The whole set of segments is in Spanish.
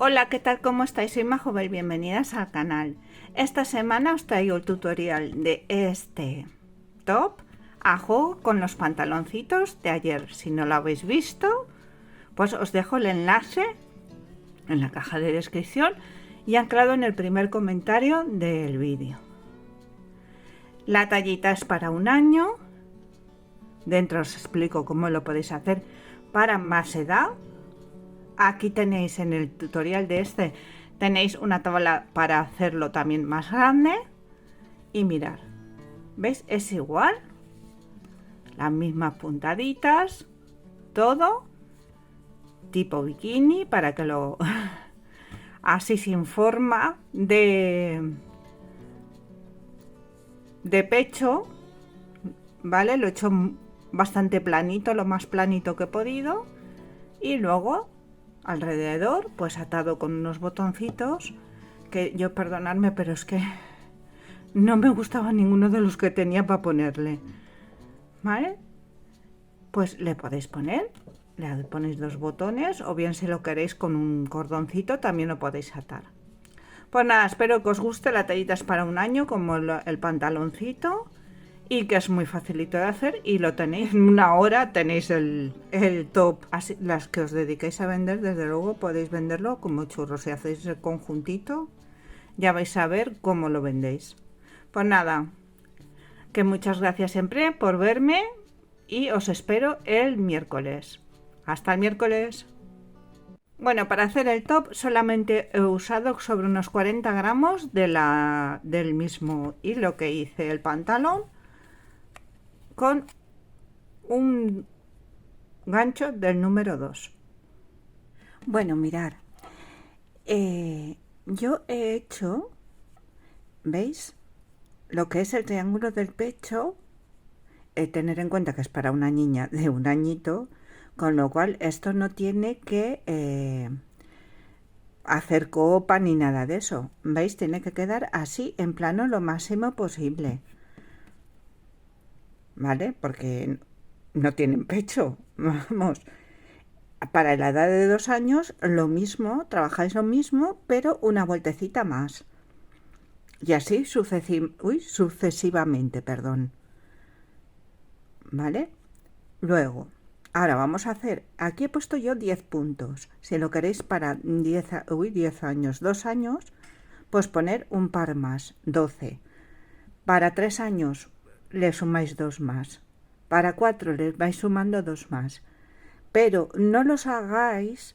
Hola, ¿qué tal? ¿Cómo estáis? Soy Majobel, bienvenidas al canal. Esta semana os traigo el tutorial de este top a juego con los pantaloncitos de ayer. Si no lo habéis visto, pues os dejo el enlace en la caja de descripción y anclado en el primer comentario del vídeo. La tallita es para un año. Dentro os explico cómo lo podéis hacer para más edad. Aquí tenéis en el tutorial de este, tenéis una tabla para hacerlo también más grande. Y mirar, ¿veis? Es igual, las mismas puntaditas, todo tipo bikini para que lo así sin forma de pecho, ¿vale? Lo he hecho bastante planito, lo más planito que he podido, y luego alrededor pues atado con unos botoncitos que yo, perdonadme, pero es que no me gustaba ninguno de los que tenía para ponerle, ¿vale? Pues le podéis poner, le ponéis dos botones, o bien si lo queréis con un cordoncito también lo podéis atar. Pues nada, espero que os guste. La tallita es para un año, como el pantaloncito, y que es muy facilito de hacer, y lo tenéis en una hora, tenéis el top. Así, las que os dediquéis a vender, desde luego podéis venderlo como churros. Si hacéis el conjuntito, ya vais a ver cómo lo vendéis. Pues nada, que muchas gracias siempre por verme y os espero el miércoles. Hasta el miércoles. Bueno, para hacer el top solamente he usado sobre unos 40 gramos del mismo hilo que hice el pantalón, con un gancho del número 2. Bueno, mirar, yo he hecho, ¿veis? Lo que es el triángulo del pecho, tener en cuenta que es para una niña de un añito, con lo cual esto no tiene que hacer copa ni nada de eso. ¿Veis? Tiene que quedar así en plano lo máximo posible, ¿vale? Porque no tienen pecho, vamos. Para la edad de 2 años lo mismo, trabajáis lo mismo, pero una vueltecita más. Y así sucesivamente, perdón. ¿Vale? Luego, ahora vamos a hacer, aquí he puesto yo 10 puntos. Si lo queréis para 10 años, 2 años, pues poner un par más, 12. Para 3 años le sumáis 2 más. Para 4 le vais sumando 2 más. Pero no los hagáis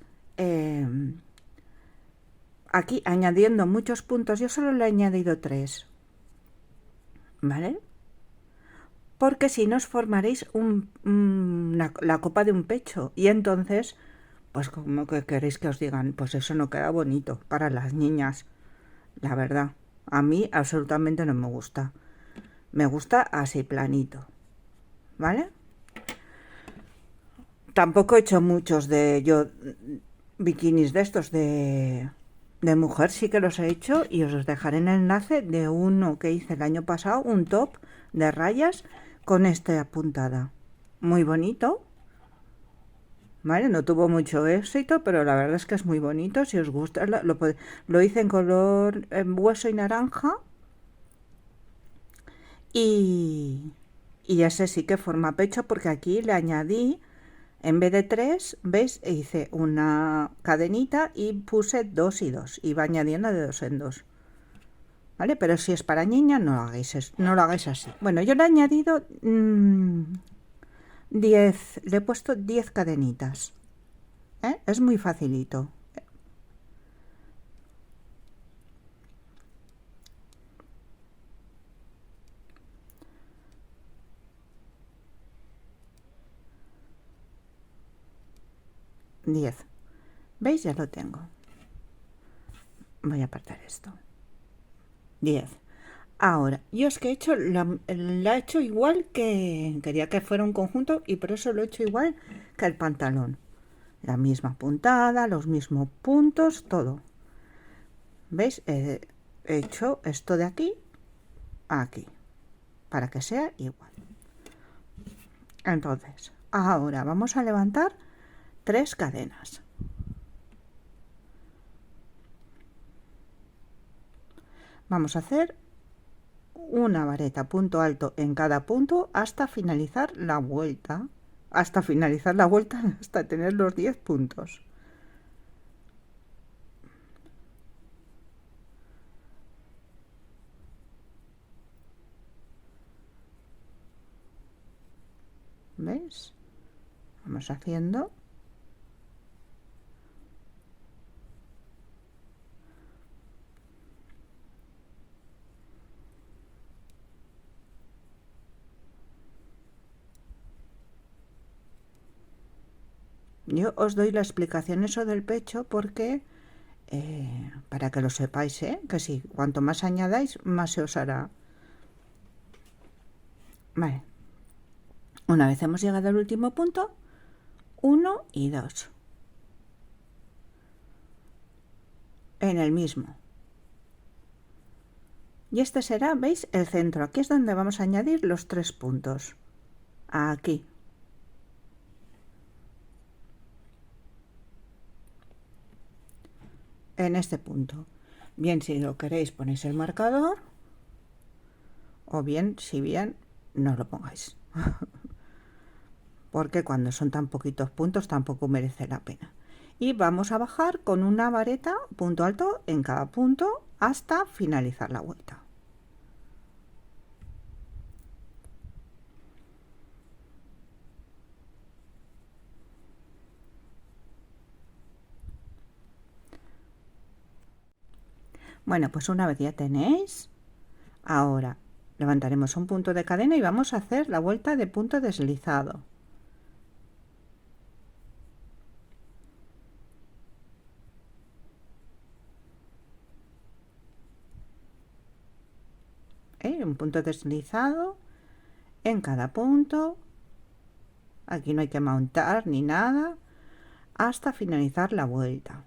aquí añadiendo muchos puntos. Yo solo le he añadido 3. ¿Vale? Porque si no os formaréis la copa de un pecho, y entonces, pues como que queréis que os digan, pues eso no queda bonito para las niñas, la verdad. A mí absolutamente no me gusta. Me gusta así planito, ¿vale? Tampoco he hecho muchos bikinis de estos de mujer, sí que los he hecho, y os dejaré en el enlace de uno que hice el año pasado, un top de rayas con esta puntada. Muy bonito, ¿vale? No tuvo mucho éxito, pero la verdad es que es muy bonito. Si os gusta, lo hice en color hueso y naranja, y ese sí que forma pecho, porque aquí le añadí, en vez de 3, ¿veis? Hice una cadenita y puse 2 y 2. Iba añadiendo de 2 en 2. ¿Vale? Pero si es para niña, no lo hagáis así. Bueno, yo le he añadido 10, le he puesto 10 cadenitas. Es muy facilito. ¿Veis? Ya lo tengo. Voy a apartar esto. 10. Ahora, yo es que he hecho la he hecho igual, que quería que fuera un conjunto, y por eso lo he hecho igual que el pantalón. La misma puntada, los mismos puntos, todo. ¿Veis? He hecho esto de aquí a aquí, para que sea igual. Entonces, ahora vamos a levantar 3 cadenas. Vamos a hacer una vareta punto alto en cada punto hasta finalizar la vuelta. Hasta finalizar la vuelta, hasta tener los 10 puntos. ¿Veis? Vamos haciendo. Yo os doy la explicación eso del pecho porque para que lo sepáis, que si cuanto más añadáis, más se os hará. Vale. Una vez hemos llegado al último punto, 1 y 2. En el mismo. Y este será, ¿veis? El centro. Aquí es donde vamos a añadir los 3 puntos. Aquí. En este punto. Bien, si lo queréis ponéis el marcador, o bien, si bien, no lo pongáis. Porque cuando son tan poquitos puntos tampoco merece la pena. Y vamos a bajar con una vareta punto alto en cada punto hasta finalizar la vuelta. Bueno, pues una vez ya tenéis, ahora levantaremos un punto de cadena y vamos a hacer la vuelta de punto deslizado. Un punto deslizado en cada punto. Aquí no hay que montar ni nada hasta finalizar la vuelta.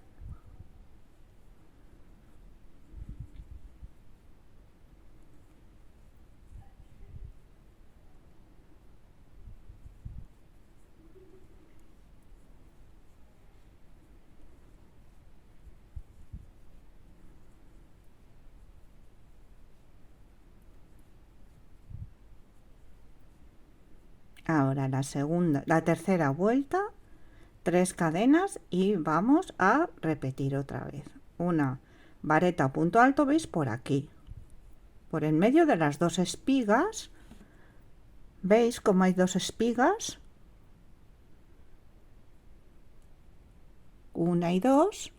Ahora la tercera vuelta, 3 cadenas y vamos a repetir otra vez. Una vareta punto alto, ¿veis? Por aquí, por en medio de las 2 espigas. ¿Veis cómo hay 2 espigas? Una y 2.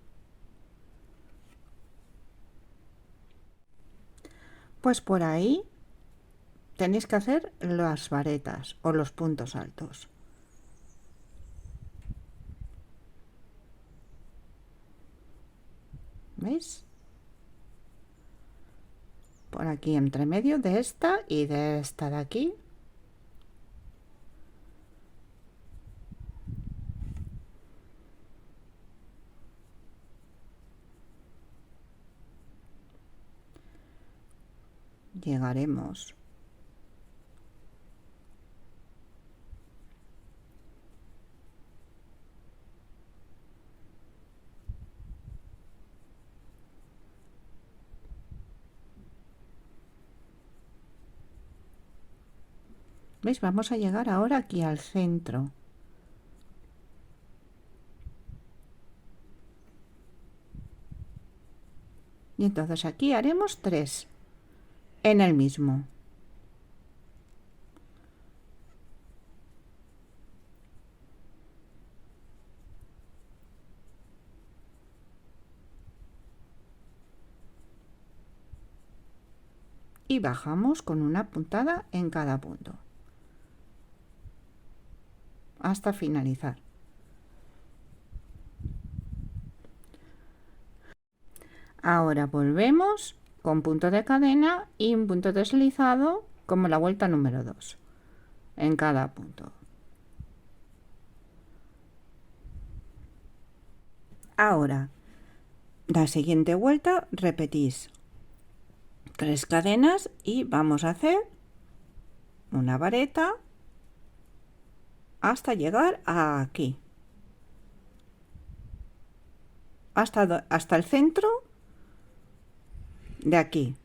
Pues por ahí tenéis que hacer las varetas o los puntos altos. ¿Veis? Por aquí entre medio de esta y de esta de aquí. Llegaremos. ¿Veis? Vamos a llegar ahora aquí al centro. Y entonces aquí haremos 3 en el mismo. Y bajamos con una puntada en cada punto hasta finalizar. Ahora volvemos con punto de cadena y un punto deslizado como la vuelta número 2 en cada punto. Ahora, la siguiente vuelta repetís 3 cadenas y vamos a hacer una vareta hasta llegar a aquí, hasta el centro de aquí.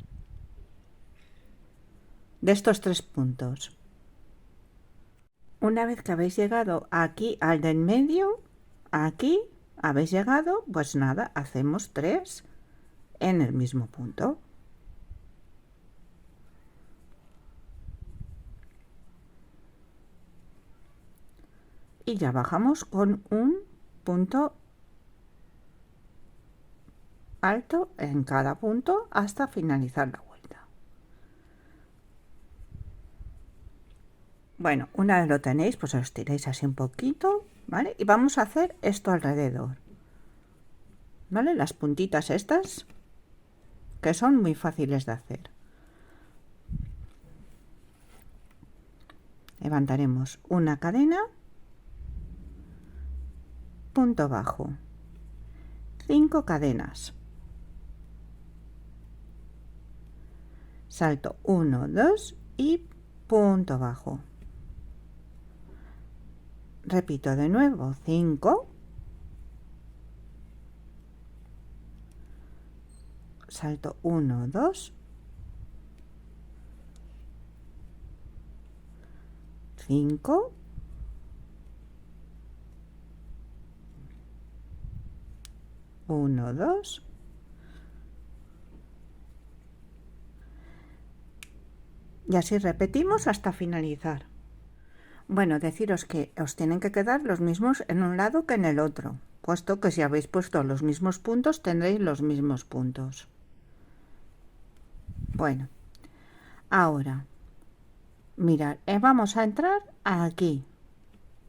de estos 3 puntos. Una vez que habéis llegado aquí al del medio, aquí habéis llegado, pues nada, hacemos 3 en el mismo punto. Y ya bajamos con un punto alto en cada punto hasta finalizar la vuelta. Bueno, una vez lo tenéis, pues os tiráis así un poquito, ¿vale? Y vamos a hacer esto alrededor, ¿vale? Las puntitas estas, que son muy fáciles de hacer. Levantaremos una cadena, punto bajo, 5 cadenas, salto 1, 2 y punto bajo. Repito de nuevo, 5, salto 1, 2, 5, 1, 2, y así repetimos hasta finalizar. Bueno, deciros que os tienen que quedar los mismos en un lado que en el otro, puesto que si habéis puesto los mismos puntos tendréis los mismos puntos. Bueno, ahora mirad, vamos a entrar aquí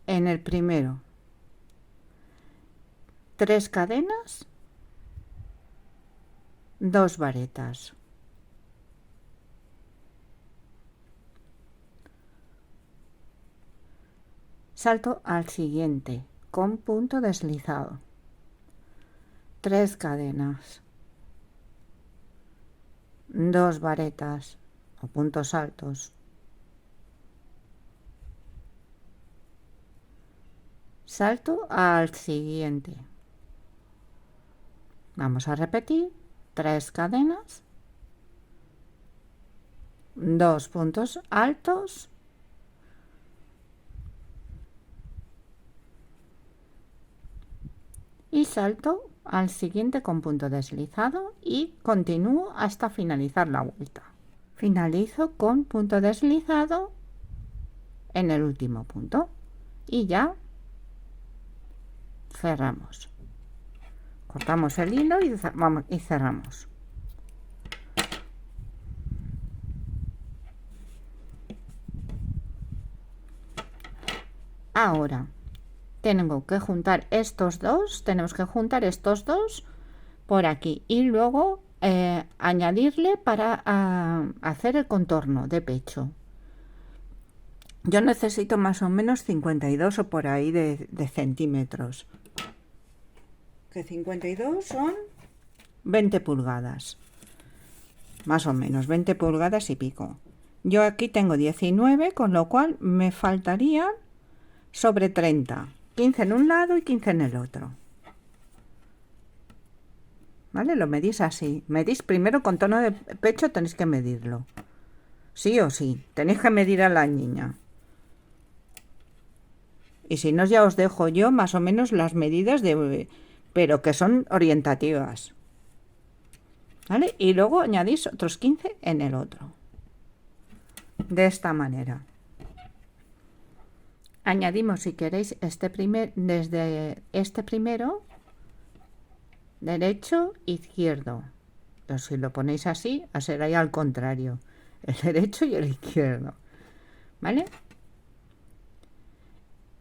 en el primero, 3 cadenas, 2 varetas, salto al siguiente con punto deslizado, 3 cadenas, 2 varetas o puntos altos, salto al siguiente. Vamos a repetir, 3 cadenas, 2 puntos altos, y salto al siguiente con punto deslizado y continúo hasta finalizar la vuelta. Finalizo con punto deslizado en el último punto y ya cerramos. Cortamos el hilo y cerramos. Ahora tengo que juntar estos dos, por aquí y luego añadirle para hacer el contorno de pecho. Yo necesito más o menos 52 o por ahí de centímetros. Que 52 son 20 pulgadas. Más o menos, 20 pulgadas y pico. Yo aquí tengo 19, con lo cual me faltarían sobre 30. 15 en un lado y 15 en el otro. ¿Vale? Lo medís así. Medís primero con tono de pecho, tenéis que medirlo. Sí o sí, tenéis que medir a la niña. Y si no, ya os dejo yo más o menos las medidas pero que son orientativas. ¿Vale? Y luego añadís otros 15 en el otro. De esta manera. Añadimos, si queréis, desde este primero, derecho, izquierdo. Pero si lo ponéis así, será al contrario. El derecho y el izquierdo. ¿Vale?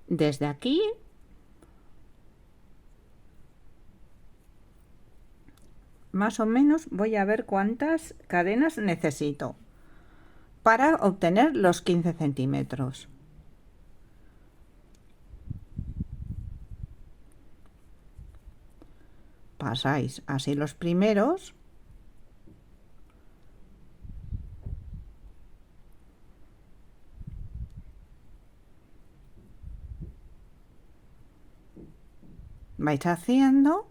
Desde aquí más o menos voy a ver cuántas cadenas necesito para obtener los 15 centímetros. Pasáis así los primeros . Vais haciendo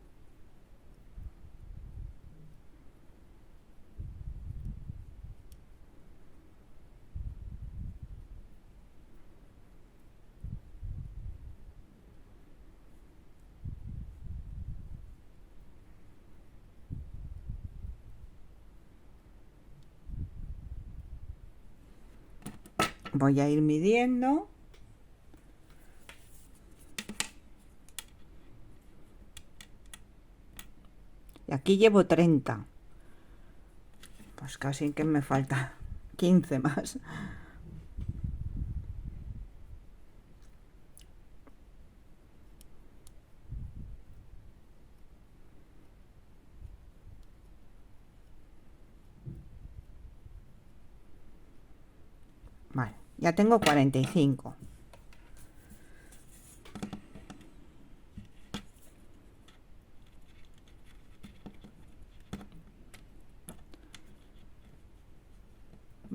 Voy a ir midiendo. Y aquí llevo 30. Pues casi que me falta 15 más. Vale, ya tengo 45.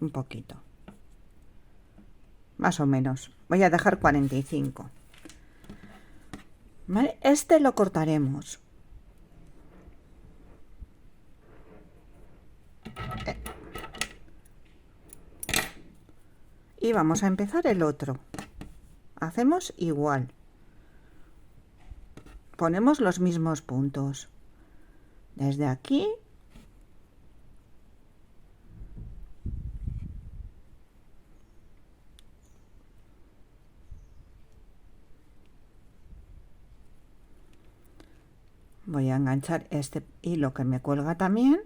Un poquito. Más o menos. Voy a dejar 45. ¿Vale? Este lo cortaremos. Y vamos a empezar el otro. Hacemos igual. Ponemos los mismos puntos. Desde aquí voy a enganchar este hilo que me cuelga también.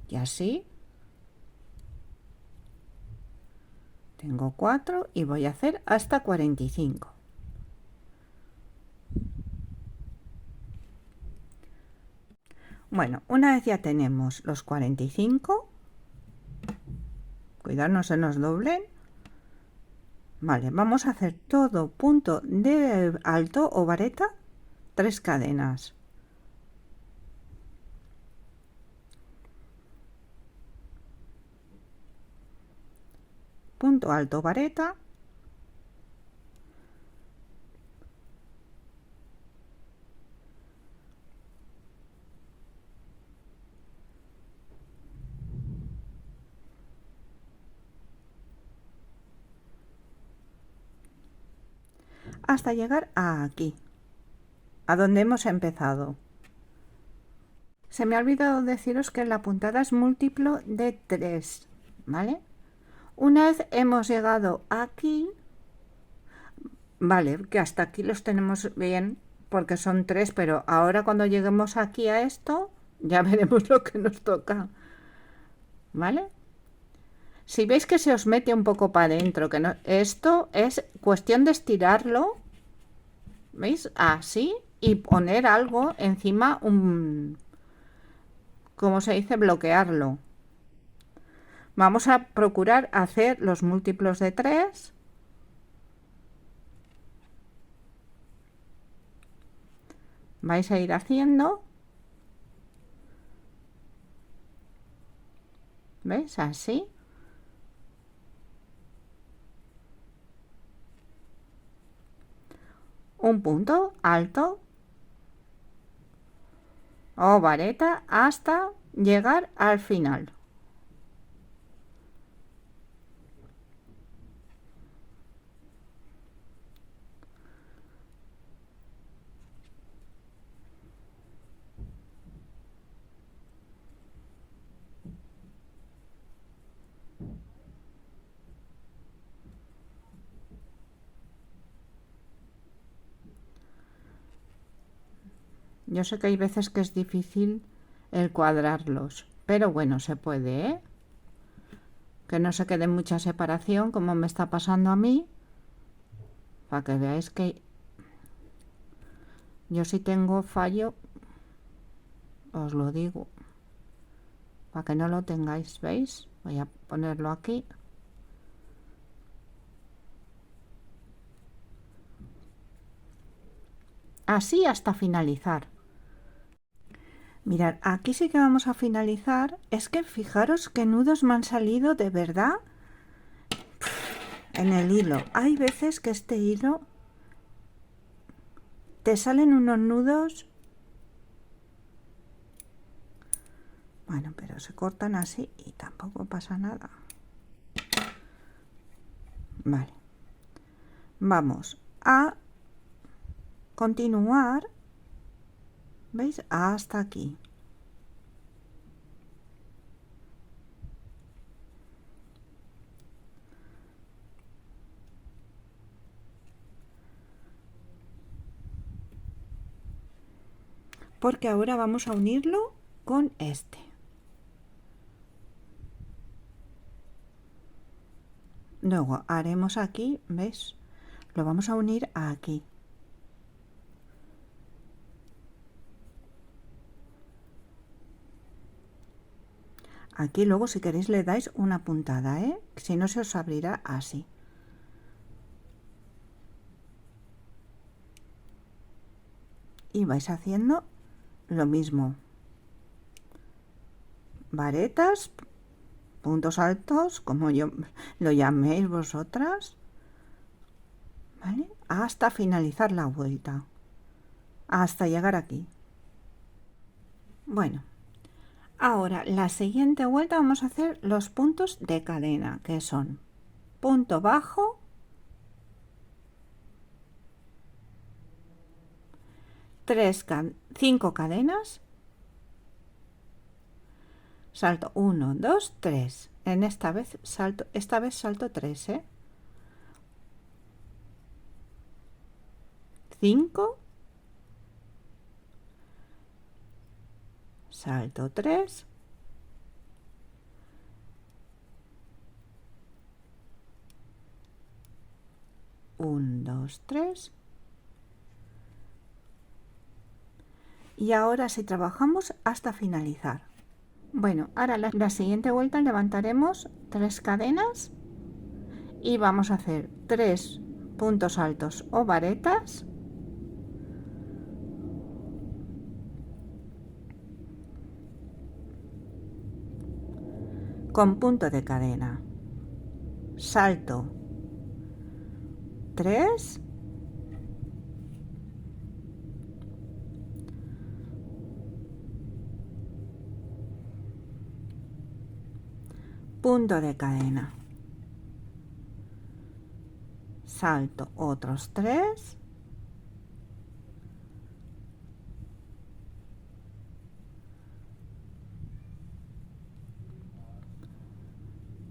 Y así. Tengo 4 y voy a hacer hasta 45. Bueno, una vez ya tenemos los 45, cuidado no se nos doblen. Vale, vamos a hacer todo punto de alto o vareta 3 cadenas. Punto alto, vareta. Hasta llegar a aquí, a donde hemos empezado. Se me ha olvidado deciros que la puntada es múltiplo de 3, ¿vale? Una vez hemos llegado aquí, vale, que hasta aquí los tenemos bien porque son 3, pero ahora cuando lleguemos aquí a esto, ya veremos lo que nos toca, ¿vale? Si veis que se os mete un poco para adentro, que no, esto es cuestión de estirarlo, ¿veis? Así, y poner algo encima, ¿cómo se dice? Bloquearlo. Vamos a procurar hacer los múltiplos de 3. Vais a ir haciendo. ¿Veis? Así. Un punto alto o vareta hasta llegar al final. Yo sé que hay veces que es difícil el cuadrarlos, pero bueno, se puede, ¿eh? Que no se quede mucha separación como me está pasando a mí, para que veáis que yo si tengo fallo, os lo digo, para que no lo tengáis, ¿veis? Voy a ponerlo aquí. Así hasta finalizar. Mirad, aquí sí que vamos a finalizar. Es que fijaros qué nudos me han salido de verdad en el hilo. Hay veces que este hilo te salen unos nudos. Bueno, pero se cortan así y tampoco pasa nada. Vale. Vamos a continuar. ¿Veis? Hasta aquí. porque ahora vamos a unirlo con este. Luego haremos aquí, ¿ves? Lo vamos a unir aquí. Aquí luego si queréis le dais una puntada, ¿eh? Si no se os abrirá así. Y vais haciendo lo mismo. Varetas, puntos altos, como yo lo llaméis vosotras, ¿vale? Hasta finalizar la vuelta, hasta llegar aquí. Bueno, ahora la siguiente vuelta vamos a hacer los puntos de cadena, que son punto bajo, cinco cadenas, salto 1, 2, 3. Esta vez salto 3, 5, salto 3, 1, 2, 3. Y ahora sí trabajamos hasta finalizar. Bueno, ahora la siguiente vuelta levantaremos 3 cadenas y vamos a hacer 3 puntos altos o varetas, con punto de cadena, salto 3, punto de cadena, salto otros 3,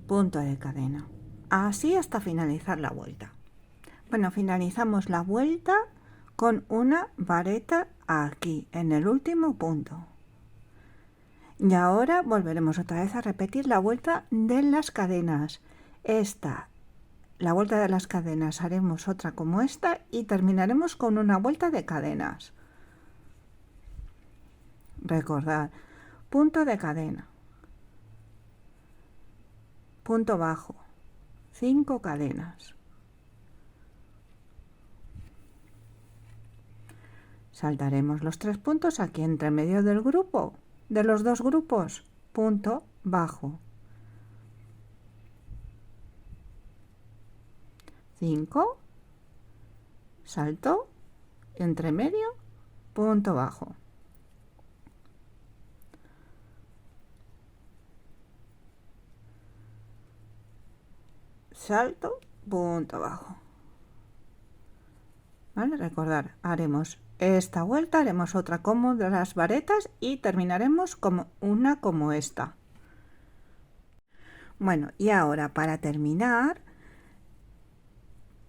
punto de cadena, así hasta finalizar la vuelta. Bueno, finalizamos la vuelta con una vareta aquí en el último punto. Y ahora volveremos otra vez a repetir la vuelta de las cadenas. La vuelta de las cadenas haremos otra como esta y terminaremos con una vuelta de cadenas. Recordad, punto de cadena, punto bajo, 5 cadenas, saltaremos los 3 puntos aquí entre medio del grupo, de los dos grupos, punto bajo, 5, salto, entre medio, punto bajo, salto, punto bajo. ¿Vale? Recordar, haremos esta vuelta, haremos otra como de las varetas y terminaremos como una como esta. Bueno, y ahora para terminar,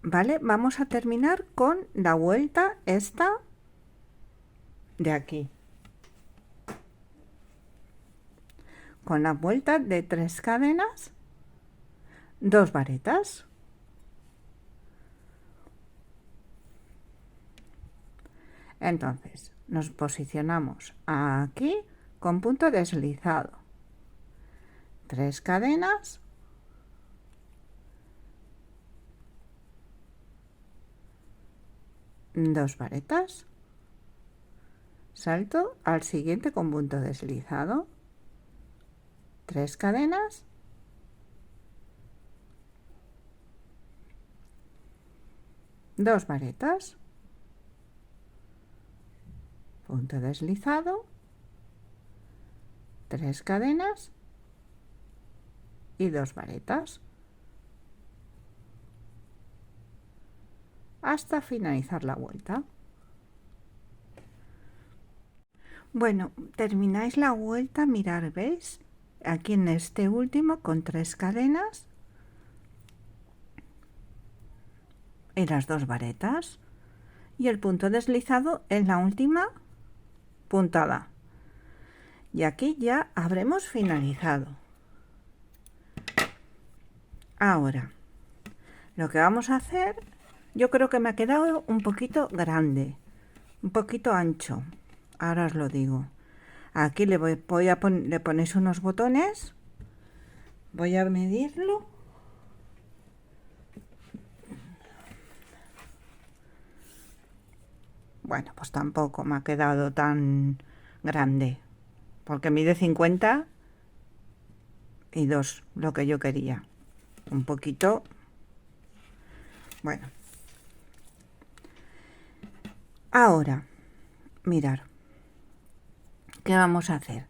¿vale? Vamos a terminar con la vuelta esta de aquí. Con la vuelta de 3 cadenas, 2 varetas. Entonces, nos posicionamos aquí con punto deslizado. 3 cadenas. Dos varetas, salto al siguiente con punto deslizado, 3 cadenas, dos varetas, punto deslizado, 3 cadenas y 2 varetas hasta finalizar la vuelta. Bueno, termináis la vuelta, mirar, ¿veis? Aquí en este último con 3 cadenas y las 2 varetas y el punto deslizado en la última puntada. Y aquí ya habremos finalizado. Ahora, lo que vamos a hacer, yo creo que me ha quedado un poquito grande, un poquito ancho. Ahora os lo digo. Aquí le le ponéis unos botones. Voy a medirlo. Bueno, pues tampoco me ha quedado tan grande, porque mide 50 y 2, lo que yo quería. Un poquito. Bueno. Ahora, mirar. ¿Qué vamos a hacer?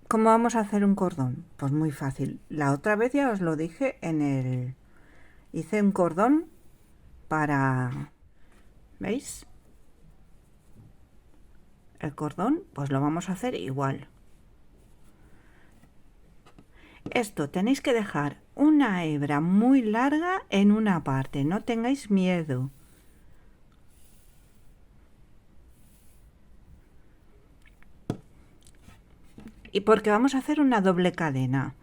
¿Cómo vamos a hacer un cordón? Pues muy fácil. La otra vez ya os lo dije hice un cordón para... ¿Veis? El cordón, pues lo vamos a hacer igual. Esto tenéis que dejar una hebra muy larga en una parte, no tengáis miedo. Y porque vamos a hacer una doble cadena.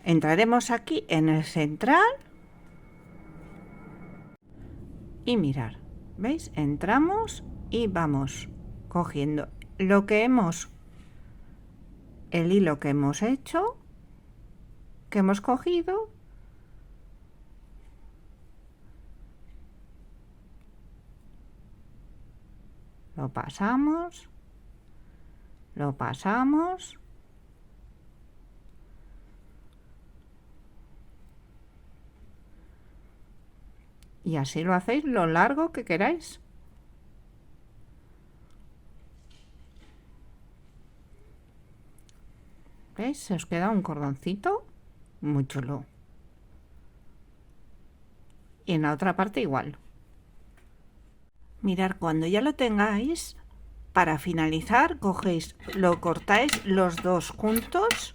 Entraremos aquí en el central y mirar, ¿veis? Entramos y vamos cogiendo el hilo que hemos hecho, que hemos cogido, lo pasamos y así lo hacéis lo largo que queráis. ¿Veis? Se os queda un cordoncito muy chulo. Y en la otra parte igual. Mirad, cuando ya lo tengáis, para finalizar, lo cortáis los dos juntos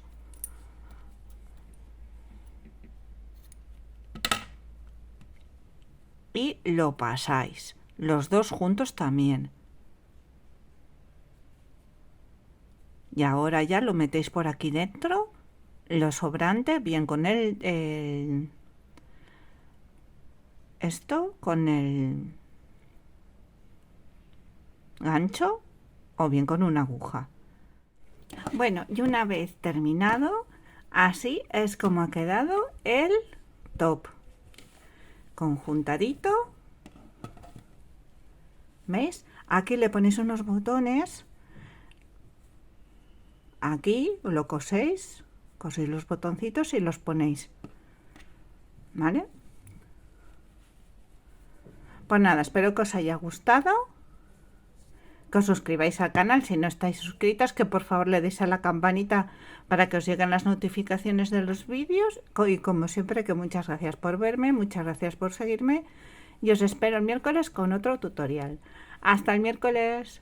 y lo pasáis. Los dos juntos también. Y ahora ya lo metéis por aquí dentro, lo sobrante, bien con con el gancho o bien con una aguja. Bueno, y una vez terminado, así es como ha quedado el top. Conjuntadito. ¿Veis? Aquí le ponéis unos botones. Aquí lo coséis los botoncitos y los ponéis. ¿Vale? Pues nada, espero que os haya gustado. Que os suscribáis al canal si no estáis suscritas, que por favor le deis a la campanita para que os lleguen las notificaciones de los vídeos. Y como siempre, que muchas gracias por verme, muchas gracias por seguirme y os espero el miércoles con otro tutorial. Hasta el miércoles.